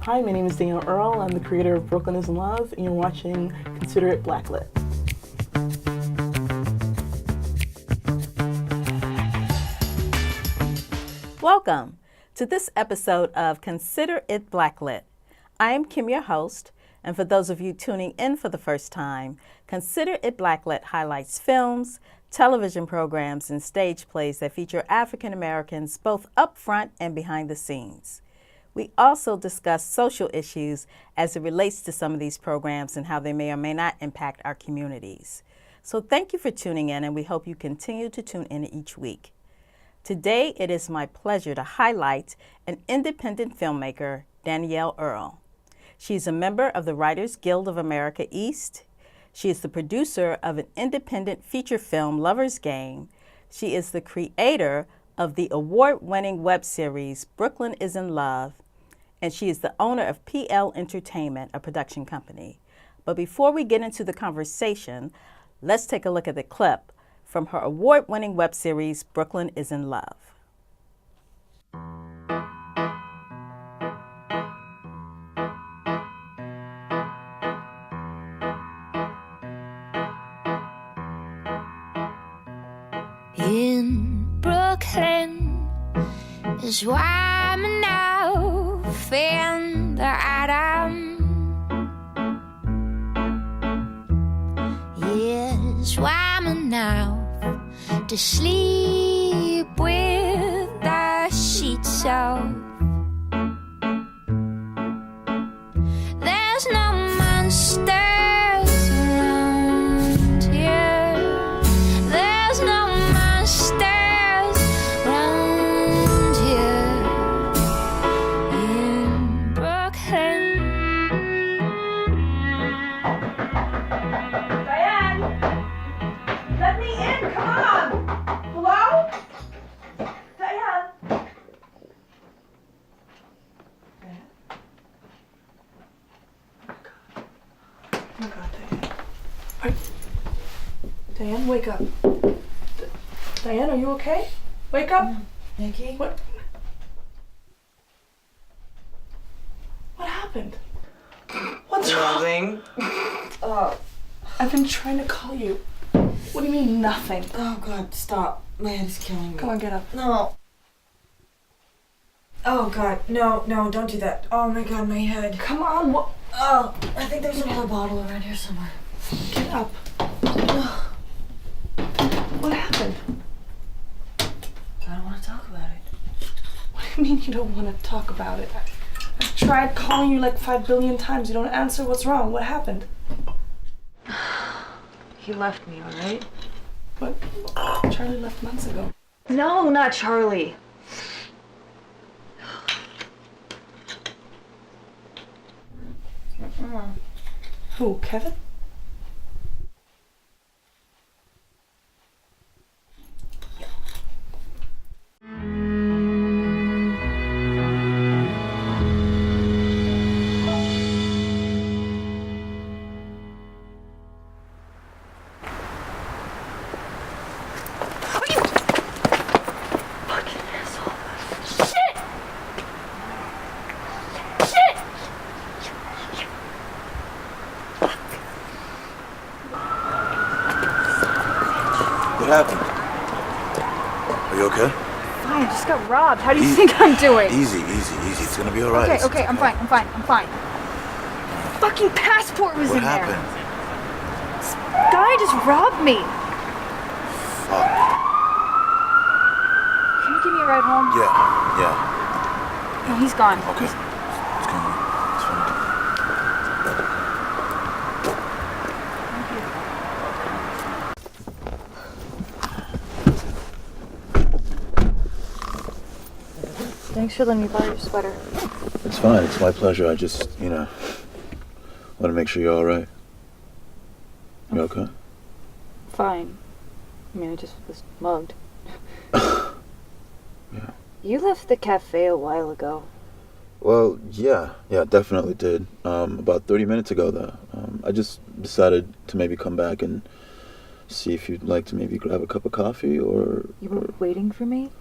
Hi, my name is Danielle Earle. I'm the creator of Brooklyn is in Love, and you're watching Consider It Blacklit. Welcome to this episode of Consider It Blacklit. I am Kim, your host, and for those of you tuning in for the first time, Consider It Blacklit highlights films, television programs, and stage plays that feature African Americans both up front and behind the scenes. We also discuss social issues as it relates to some of these programs and how they may or may not impact our communities. So thank you for tuning in, and we hope you continue to tune in each week. Today, it is my pleasure to highlight an independent filmmaker, Danielle Earle. She is a member of the Writers Guild of America East. She is the producer of an independent feature film, Lover's Game. She is the creator of the award-winning web series, Brooklyn is in Love, and she is the owner of PL Entertainment, a production company. But before we get into the conversation, let's take a look at the clip from her award-winning web series, Brooklyn is in Love. In Brooklyn is where I'm now, fan the Adam. Yes, where I'm now, to sleep with the sheets off. There's no monsters around here. There's no monsters around here in Brooklyn. Diane! Let me in! Come on! Hello? Diane! Oh my God, Diane. Diane, wake up. Diane, are you okay? Wake up! Nikki? What happened? What's wrong? Nothing. Oh. I've been trying to call you. What do you mean, nothing? Oh God, stop. My head is killing me. Come on, get up. No. Oh God, no, don't do that. Oh my God, my head. Come on, what? Oh, I think there's another bottle around here somewhere. Get up. What happened? I don't want to talk about it. What do you mean you don't want to talk about it? I've tried calling you like 5 billion times. You don't answer. What's wrong? What happened? He left me, all right? What? Charlie left months ago. No, not Charlie. Who? Kevin? What happened? Are you okay? Fine, I just got robbed. How do you think I'm doing? Easy. It's gonna be alright. Okay, I'm fine. Fucking passport was What in happened? there. This guy just robbed me. Fuck. Can you give me a ride home? Yeah. No, he's gone. Okay. It's coming. It's fine. Thanks for letting me borrow your sweater. It's fine. It's my pleasure. I just, want to make sure you're alright. You okay? Fine. I mean, I just was mugged. Yeah. You left the cafe a while ago. Well, yeah, definitely did. About 30 minutes ago, though. I just decided to maybe come back and see if you'd like to maybe grab a cup of coffee or... You were waiting for me?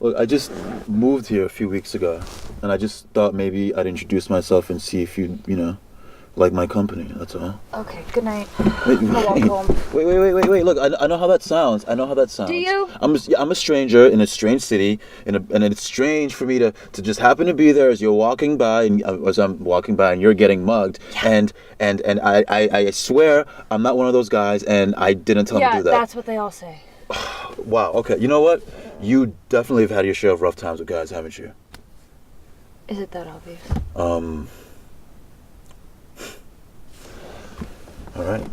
Look, I just moved here a few weeks ago, and I just thought maybe I'd introduce myself and see if you like my company. That's all. Okay, good night. Wait, I'm gonna walk home. wait. Look, I know how that sounds. Do you? I'm a stranger in a strange city, and it's strange for me to just happen to be there as you're walking by, and as I'm walking by, and you're getting mugged. Yeah. And I swear I'm not one of those guys, and I didn't tell him to do that. Yeah, that's what they all say. Wow. Okay. You know what? You definitely have had your share of rough times with guys, haven't you? Is it that obvious? All right.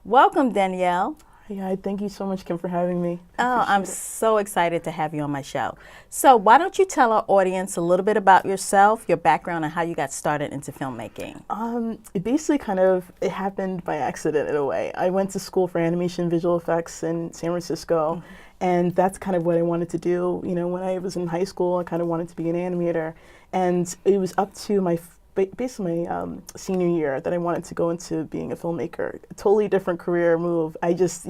Welcome, Danielle. Yeah, thank you so much, Kim, for having me. Oh, I'm so excited to have you on my show. So why don't you tell our audience a little bit about yourself, your background, and how you got started into filmmaking? It basically it happened by accident in a way. I went to school for animation visual effects in San Francisco, and that's kind of what I wanted to do. You know, when I was in high school, I kind of wanted to be an animator, and it was up to basically my senior year that I wanted to go into being a filmmaker. A totally different career move. I just,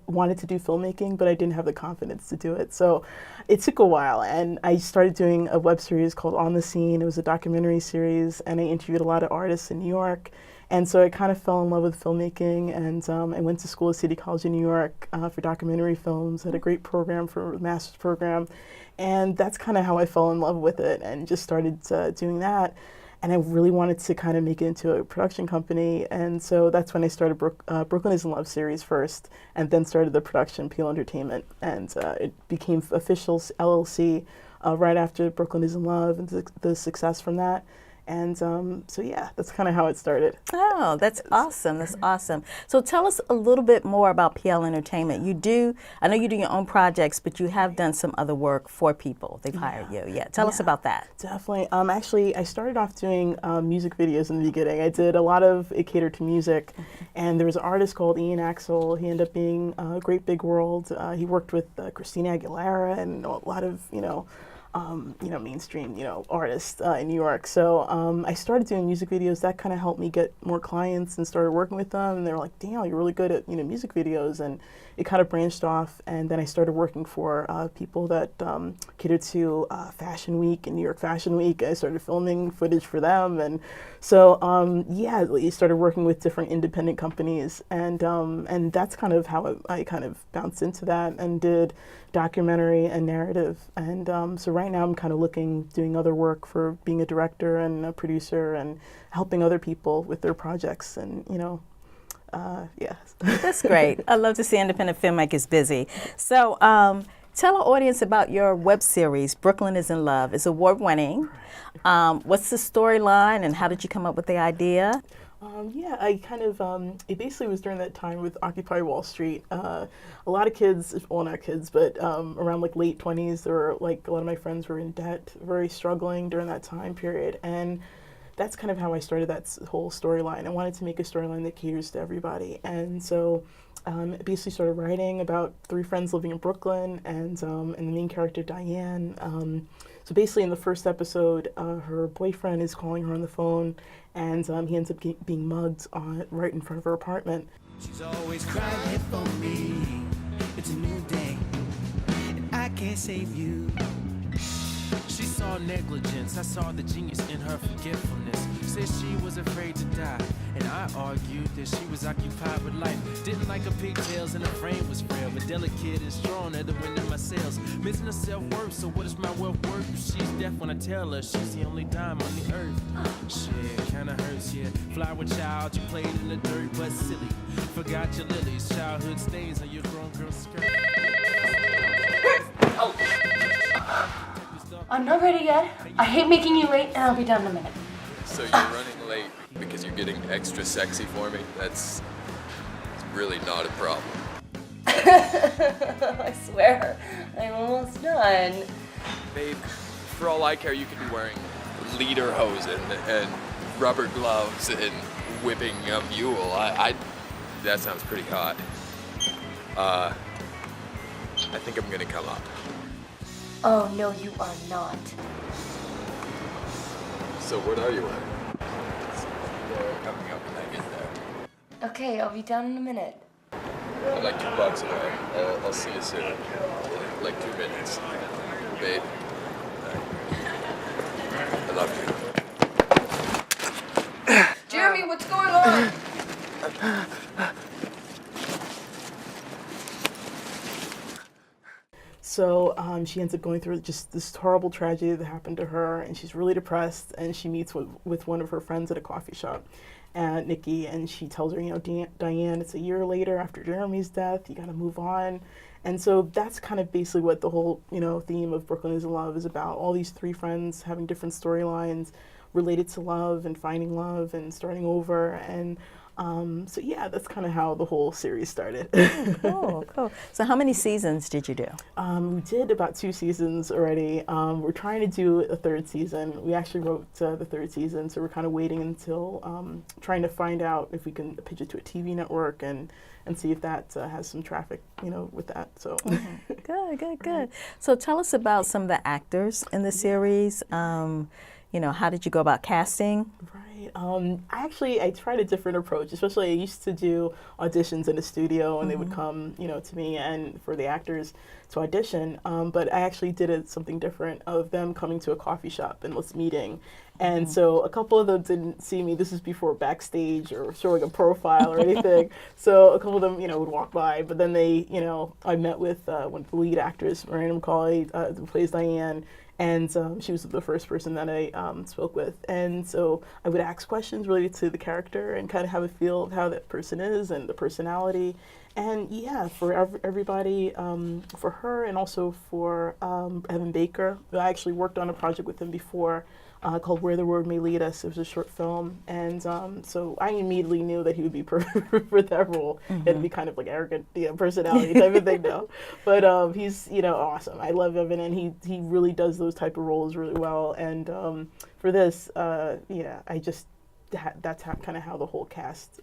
wanted to do filmmaking, but I didn't have the confidence to do it. So it took a while, and I started doing a web series called On the Scene. It was a documentary series, and I interviewed a lot of artists in New York. And so I kind of fell in love with filmmaking, and I went to school at City College in New York for documentary films, had a great program for a master's program. And that's kind of how I fell in love with it and just started doing that. And I really wanted to kind of make it into a production company. And so that's when I started Brooklyn is in Love series first, and then started the production, Peel Entertainment. And it became official LLC right after Brooklyn is in Love and the success from that. And so yeah, that's kind of how it started. Oh, that's awesome. That's awesome. So tell us a little bit more about PL Entertainment. I know you do your own projects, but you have done some other work for people. They've hired you. Yeah. Tell us about that. Definitely. Actually, I started off doing music videos in the beginning. I did a lot of it catered to music. And there was an artist called Ian Axel. He ended up being a Great Big World. He worked with Christina Aguilera and a lot of, mainstream, artists in New York. So I started doing music videos. That kind of helped me get more clients and started working with them. And they were like, "Danielle, you're really good at music videos." And it kind of branched off. And then I started working for people that catered to Fashion Week and New York Fashion Week. I started filming footage for them. And so I started working with different independent companies. And that's kind of how I kind of bounced into that and did documentary and narrative. And so right now I'm kind of doing other work for being a director and a producer and helping other people with their projects. And yeah. That's great. I love to see independent filmmakers busy. So tell our audience about your web series, Brooklyn is in Love. It's award-winning. What's the storyline, and how did you come up with the idea? I kind of, it basically was during that time with Occupy Wall Street. A lot of kids, well, not kids, but around like late 20s, there were like a lot of my friends were in debt, very struggling during that time period. And that's kind of how I started that whole storyline. I wanted to make a storyline that caters to everybody. And so I basically started writing about 3 friends living in Brooklyn and the main character, Diane. So basically in the first episode, her boyfriend is calling her on the phone, and he ends up being mugged right in front of her apartment. She's always crying for me. It's a new day, and I can't save you. She saw negligence, I saw the genius in her forgetfulness. Said she was afraid to die, and I argued that she was occupied with life. Didn't like her pigtails and her frame was frail, but delicate and strong at the wind in my sails. Missing her self-worth, so what is my wealth worth? If she's deaf when I tell her she's the only dime on the earth. Shit, kinda hurts, yeah. Flower child, you played in the dirt, but silly. Forgot your lilies, childhood stains on your grown girl skirt. I'm not ready yet. I hate making you wait, and I'll be done in a minute. So you're running late because you're getting extra sexy for me? It's really not a problem. I swear, I'm almost done. Babe, for all I care, you could be wearing lederhosen and rubber gloves and whipping a mule. That sounds pretty hot. I think I'm gonna come up. Oh, no, you are not. So what are you wearing? They're coming up when I get there. Okay, I'll be down in a minute. I'm like 2 blocks away. I'll see you soon. Like 2 minutes. Babe. I love you. Jeremy, what's going on? So she ends up going through just this horrible tragedy that happened to her, and she's really depressed, and she meets with one of her friends at a coffee shop, Nikki, and she tells her, you know, Diane, it's a year later after Jeremy's death, you gotta move on. And so that's kind of basically what the whole, you know, theme of Brooklyn is in Love is about, all these 3 friends having different storylines related to love and finding love and starting over. And so yeah, that's kind of how the whole series started. Cool. So how many seasons did you do? We did about 2 seasons already. We're trying to do a 3rd season. We actually wrote the 3rd season, so we're kind of waiting until trying to find out if we can pitch it to a TV network and see if that has some traffic, you know, with that. So Good. So tell us about some of the actors in the series. You know, how did you go about casting? Right. I tried a different approach. Especially, I used to do auditions in the studio, and they would come, you know, to me and for the actors to audition. But I actually did something different of them coming to a coffee shop and us meeting. And so a couple of them didn't see me. This is before backstage or showing a profile or anything. So a couple of them, you know, would walk by. But then they, you know, I met with one of the lead actors, Miranda McCauley, who plays Diane. And she was the first person that I spoke with. And so I would ask questions related to the character and kind of have a feel of how that person is and the personality. And yeah, for everybody, for her and also for Evan Baker, I actually worked on a project with him before called Where the Word May Lead Us. It was a short film. And so I immediately knew that he would be perfect for that role. It'd be kind of like arrogant, you know, personality type of thing now. But he's, you know, awesome. I love Evan, and he really does those type of roles really well. And for this, yeah, I just, that's kind of how the whole cast,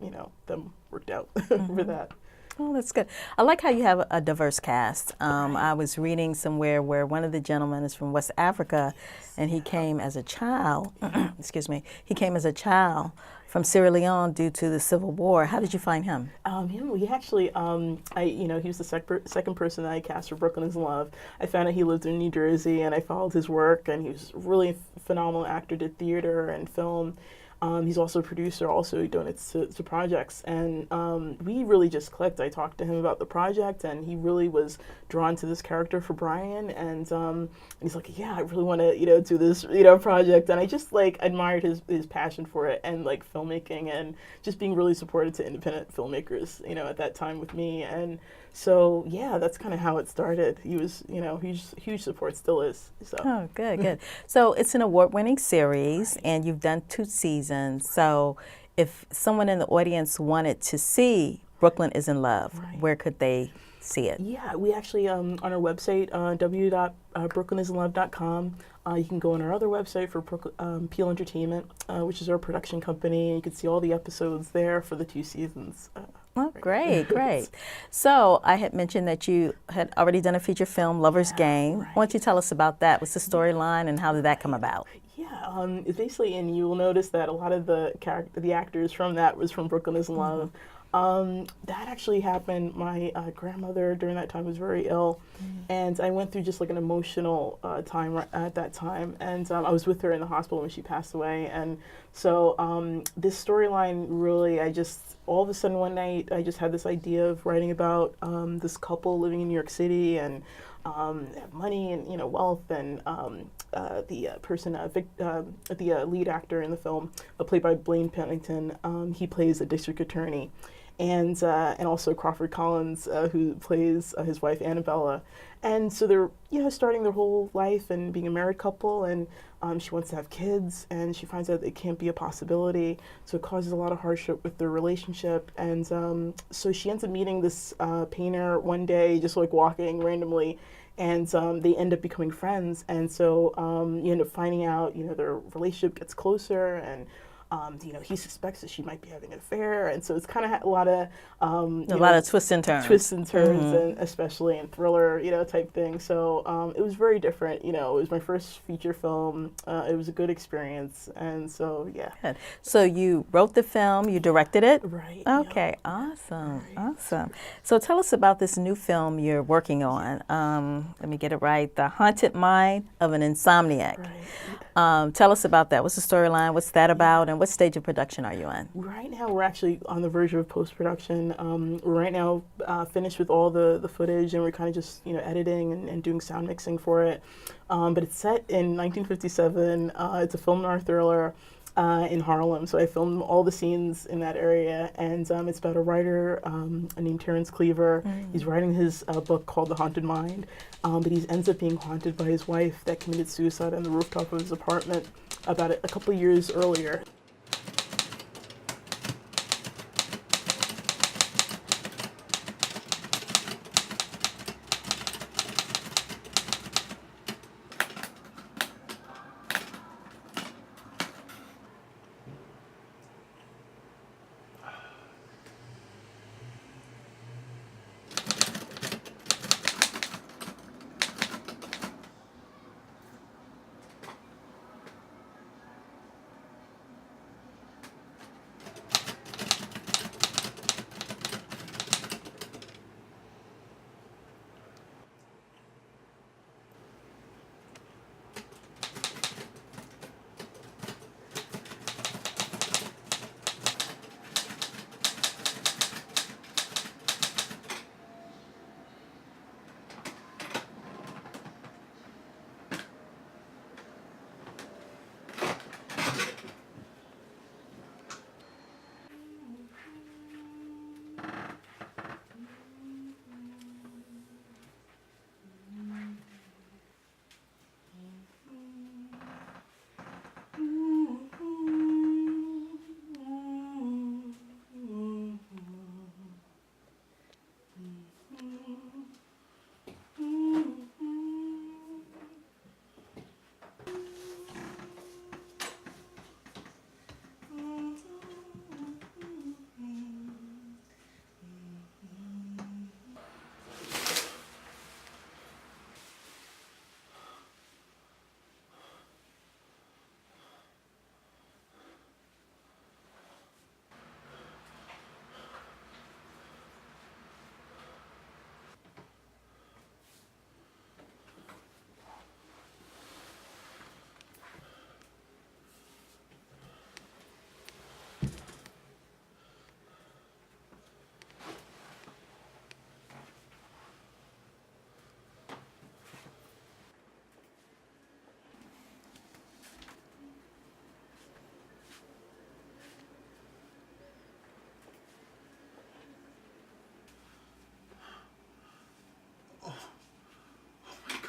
you know, them worked out for that. Oh, that's good. I like how you have a diverse cast. I was reading somewhere where one of the gentlemen is from West Africa, and he came as a child, excuse me, he came as a child from Sierra Leone due to the Civil War. How did you find him? He actually, you know, he was the second person that I cast for Brooklyn is Love. I found out he lived in New Jersey, and I followed his work, and he was really a phenomenal actor, did theater and film. He's also a producer, also he donates to projects, and we really just clicked. I talked to him about the project, and he really was drawn to this character for Brian, and he's like, yeah, I really want to, you know, do this, you know, project, and I just like admired his passion for it, and like filmmaking, and just being really supportive to independent filmmakers, you know, at that time with me, and so yeah, that's kind of how it started. He was, you know, huge support, still is. So. Oh, good. So it's an award-winning series, and you've done 2 seasons. So if someone in the audience wanted to see Brooklyn is in Love, where could they see it? Yeah, we actually, on our website, www.brooklynisinlove.com, you can go on our other website for Peel Entertainment, which is our production company. You can see all the episodes there for the 2 seasons. Oh, great. So I had mentioned that you had already done a feature film, Lover's Game. Why don't you tell us about that? What's the storyline, and how did that come about? Yeah, it's basically, and you will notice that a lot of the actors from that was from Brooklyn is Love. That actually happened. My grandmother during that time was very ill, and I went through just like an emotional time at that time, and I was with her in the hospital when she passed away, and so this storyline really, all of a sudden one night I just had this idea of writing about this couple living in New York City, and have money and, you know, wealth, and the person, the lead actor in the film, played by Blaine Pennington, he plays a district attorney, and also Crawford Collins, who plays his wife Annabella, and so they're, you know, starting their whole life and being a married couple, and she wants to have kids, and she finds out it can't be a possibility, so it causes a lot of hardship with their relationship, and so she ends up meeting this painter one day, just like walking randomly, and they end up becoming friends, and so you end up finding out, you know, their relationship gets closer, and he suspects that she might be having an affair, and so it's kind of a lot of twists and turns. And especially in thriller, type thing. So it was very different. It was my first feature film. It was a good experience, and so yeah. Good. So you wrote the film, you directed it? Right. Okay, awesome, awesome. So tell us about this new film you're working on. Let me get it right. The Haunted Mind of an Insomniac. Right. Tell us about that. What's the storyline? What's that about? And what stage of production are you in? Right now, we're actually on the verge of post-production. We're right now finished with all the footage, and we're kind of just editing and doing sound mixing for it. But it's set in 1957. It's a film noir thriller in Harlem. So I filmed all the scenes in that area, and it's about a writer named Terrence Cleaver. He's writing his book called The Haunted Mind, but he ends up being haunted by his wife that committed suicide on the rooftop of his apartment about a couple of years earlier.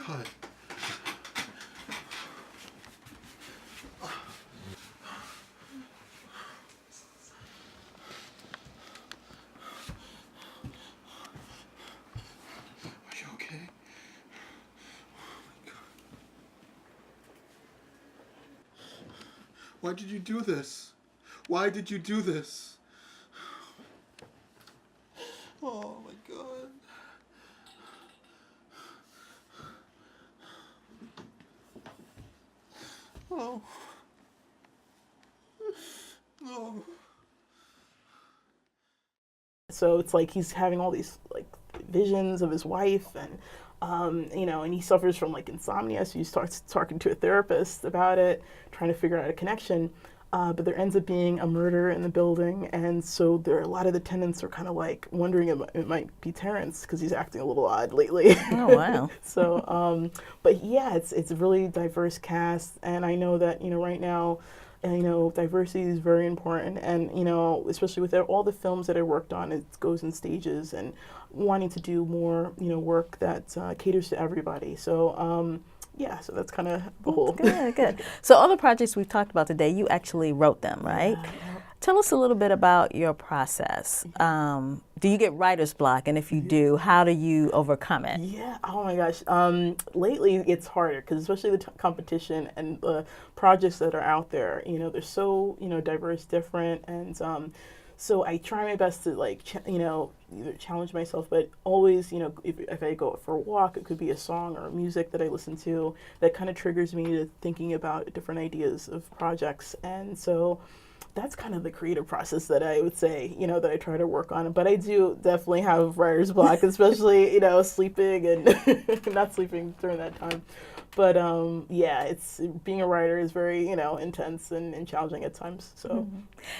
God. Are you okay? Oh my God. Why did you do this? Why did you do this? Oh my God. Oh. Oh. So it's like he's having all these like visions of his wife, and and he suffers from like insomnia. So he starts talking to a therapist about it, trying to figure out a connection. But there ends up being a murder in the building, and so there are a lot of the tenants are kind of like wondering if it might be Terrence because he's acting a little odd lately. Oh wow! So, but yeah, it's a really diverse cast, and I know that right now, diversity is very important, and especially with all the films that I worked on, it goes in stages, and wanting to do more work that caters to everybody. So. Yeah, so that's kind of the whole. Good, good. So all the projects we've talked about today, you actually wrote them, right? Tell us a little bit about your process. Do you get writer's block? And if you do, how do you overcome it? Yeah. Oh my gosh. Lately it's harder because especially the competition and the projects that are out there. You know, they're so diverse, different, and so I try my best to either challenge myself, but always if I go for a walk, it could be a song or music that I listen to that kind of triggers me to thinking about different ideas of projects, and so that's kind of the creative process that I would say, that I try to work on. But I do definitely have writer's block, especially, sleeping and not sleeping during that time. But yeah, it's being a writer is very, intense and challenging at times. So,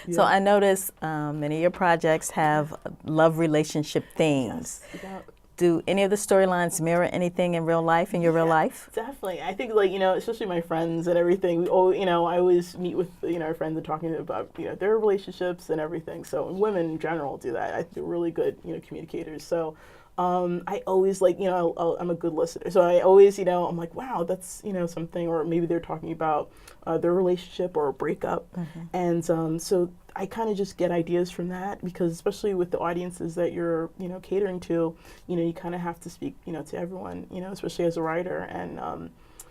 yeah. So I notice many of your projects have love relationship themes. Yes, yeah. Do any of the storylines mirror anything in real life, in your real life? Definitely. I think especially my friends and everything, I always meet with, our friends and talking about, their relationships and everything. So women in general do that. I think they're really good, communicators. So I always I'm a good listener. So I always, I'm like, wow, that's, something, or maybe they're talking about their relationship or a breakup. And so I kind of just get ideas from that because especially with the audiences that you're, catering to, you kind of have to speak, to everyone, especially as a writer. And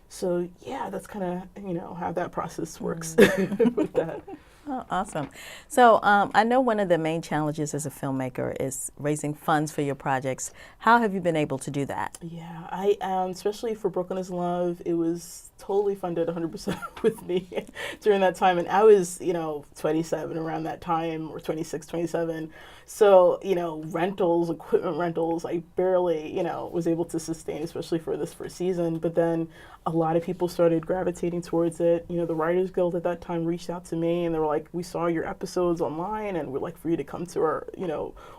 so, yeah, that's kind of, how that process works with that. Oh, awesome. So I know one of the main challenges as a filmmaker is raising funds for your projects. How have you been able to do that? Yeah, I especially for Brooklyn is Love, it was totally funded 100% with me during that time. And I was, 27 around that time, or 26, 27. So, rentals, equipment rentals, I barely, was able to sustain, especially for this first season. But then a lot of people started gravitating towards it. The Writers Guild at that time reached out to me and they were like, we saw your episodes online and we'd like for you to come to our,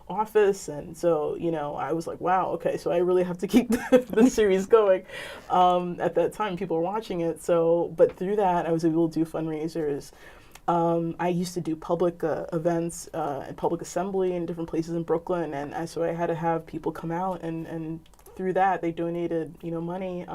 office. And so, I was like, wow, okay, so I really have to keep the series going. At that time, people were watching it. So, but through that, I was able to do fundraisers. I used to do public events and public assembly in different places in Brooklyn. And so I had to have people come out and through that, they donated, money.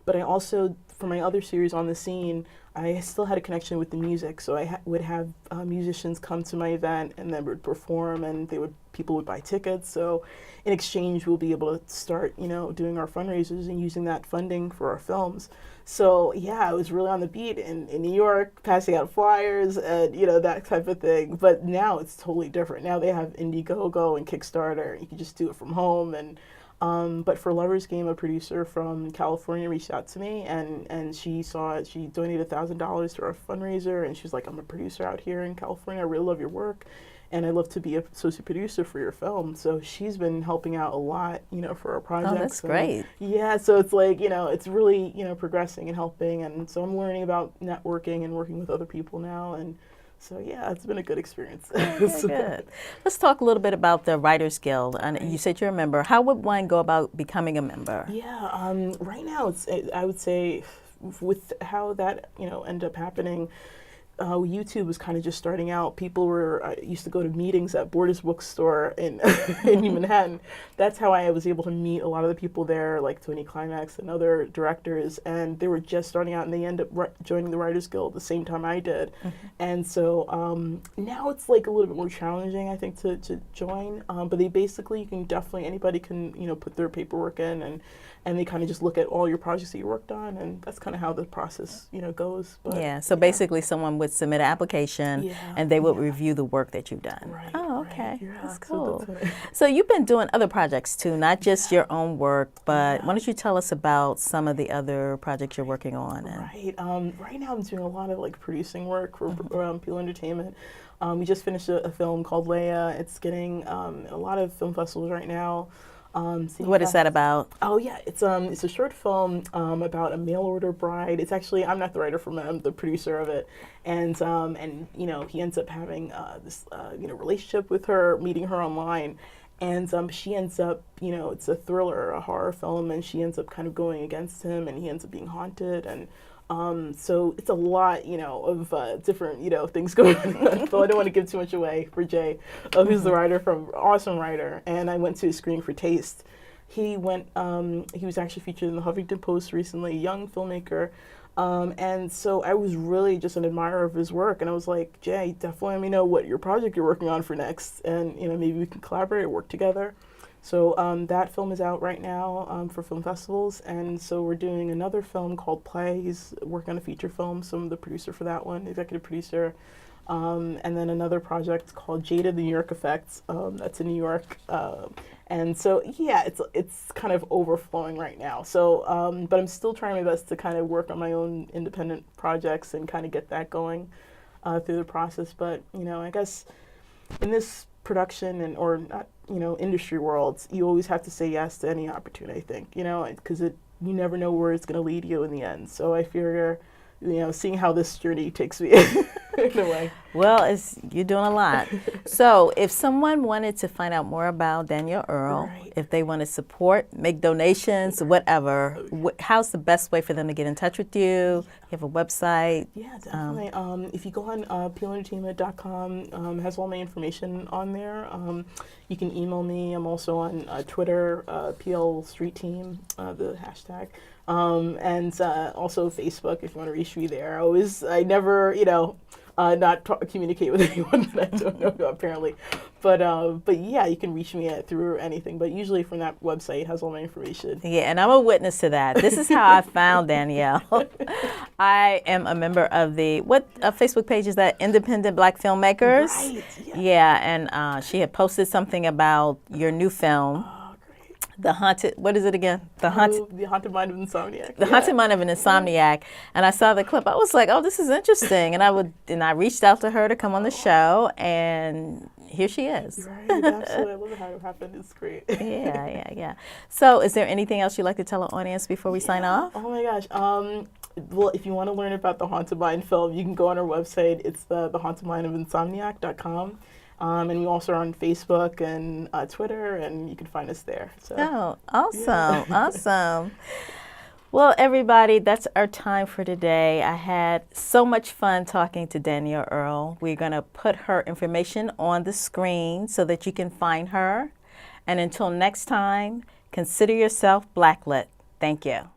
But I also, for my other series On the Scene, I still had a connection with the music. So I would have musicians come to my event and then would perform and people would buy tickets. So in exchange, we'll be able to start, doing our fundraisers and using that funding for our films. So yeah, I was really on the beat in New York, passing out flyers and, that type of thing. But now it's totally different. Now they have Indiegogo and Kickstarter. You can just do it from home. And but for Lover's Game, a producer from California reached out to me and she saw it. She donated $1,000 to our fundraiser and she was like, I'm a producer out here in California. I really love your work. And I'd love to be a associate producer for your film. So she's been helping out a lot, for our projects. Oh, that's great. Yeah, so it's like, it's really, progressing and helping. And so I'm learning about networking and working with other people now. And so, yeah, it's been a good experience. Good. Let's talk a little bit about the Writers Guild. You said you're a member. How would one go about becoming a member? Yeah, right now, I would say with how that, ended up happening, YouTube was kind of just starting out. People used to go to meetings at Borders Bookstore in in Manhattan. That's how I was able to meet a lot of the people there, like Tony Climax and other directors. And they were just starting out, and they ended up joining the Writers Guild the same time I did. And so now it's like a little bit more challenging, I think, to join. But anybody can put their paperwork in and they kind of just look at all your projects that you worked on, and that's kind of how the process, goes. But, yeah, so basically someone would submit an application and they would review the work that you've done. Right, oh, okay. Yeah, that's cool. So, so you've been doing other projects too, not just your own work, but why don't you tell us about some of the other projects you're working on? Right. Right now I'm doing a lot of producing work for Peel Entertainment. We just finished a film called Leia. It's getting a lot of film festivals right now. What is that about? Oh yeah, it's a short film about a mail order bride. It's actually, I'm not the writer for it, I'm the producer of it, and he ends up having this relationship with her, meeting her online, and she ends up, it's a thriller, a horror film, and she ends up kind of going against him, and he ends up being haunted, and so it's a lot, of different, things going on. So I don't want to give too much away for Jay, who's the writer, awesome writer. And I went to his screening for Taste. He was actually featured in the Huffington Post recently, young filmmaker. And so I was really just an admirer of his work, and I was like, Jay, definitely let me know what your project you're working on for next, and maybe we can collaborate, work together. So that film is out right now for film festivals, and so we're doing another film called Play. He's working on a feature film, so I'm the producer for that one, executive producer. And then another project called Jada, the New York Effect. That's in New York. And so, yeah, it's kind of overflowing right now. So, but I'm still trying my best to kind of work on my own independent projects and kind of get that going through the process. But, I guess in this production or not, industry worlds, you always have to say yes to any opportunity, I think, because you never know where it's going to lead you in the end. So I figure, seeing how this journey takes me in a way. Well, you're doing a lot. So if someone wanted to find out more about Danielle Earle, if they want to support, make donations, whatever, how's the best way for them to get in touch with you? You have a website? Yeah, definitely. If you go on peelentertainment.com, has all my information on there. You can email me. I'm also on Twitter, PL Street Team, the hashtag. And also Facebook, if you want to reach me there. I never, not communicate with anyone that I don't know, apparently. But yeah, you can reach me through anything. But usually from that website, it has all my information. Yeah, and I'm a witness to that. This is how I found Danielle. I am a member of what Facebook page is that? Independent Black Filmmakers? Right, yeah, and she had posted something about your new film. The Haunted, what is it again? The Haunted Mind of Insomniac. The Haunted Mind of an Insomniac. And I saw the clip. I was like, oh, this is interesting. And I reached out to her to come on the show, and here she is. Right, absolutely. I love how it happened. It's great. Yeah. So is there anything else you'd like to tell our audience before we sign off? Oh my gosh. Well, if you want to learn about the Haunted Mind film, you can go on our website. It's the Haunted Mind of Insomniac.com. And we also are on Facebook and Twitter, and you can find us there. So. Oh, awesome, awesome. Well, everybody, that's our time for today. I had so much fun talking to Danielle Earle. We're going to put her information on the screen so that you can find her. And until next time, consider yourself Blacklit. Thank you.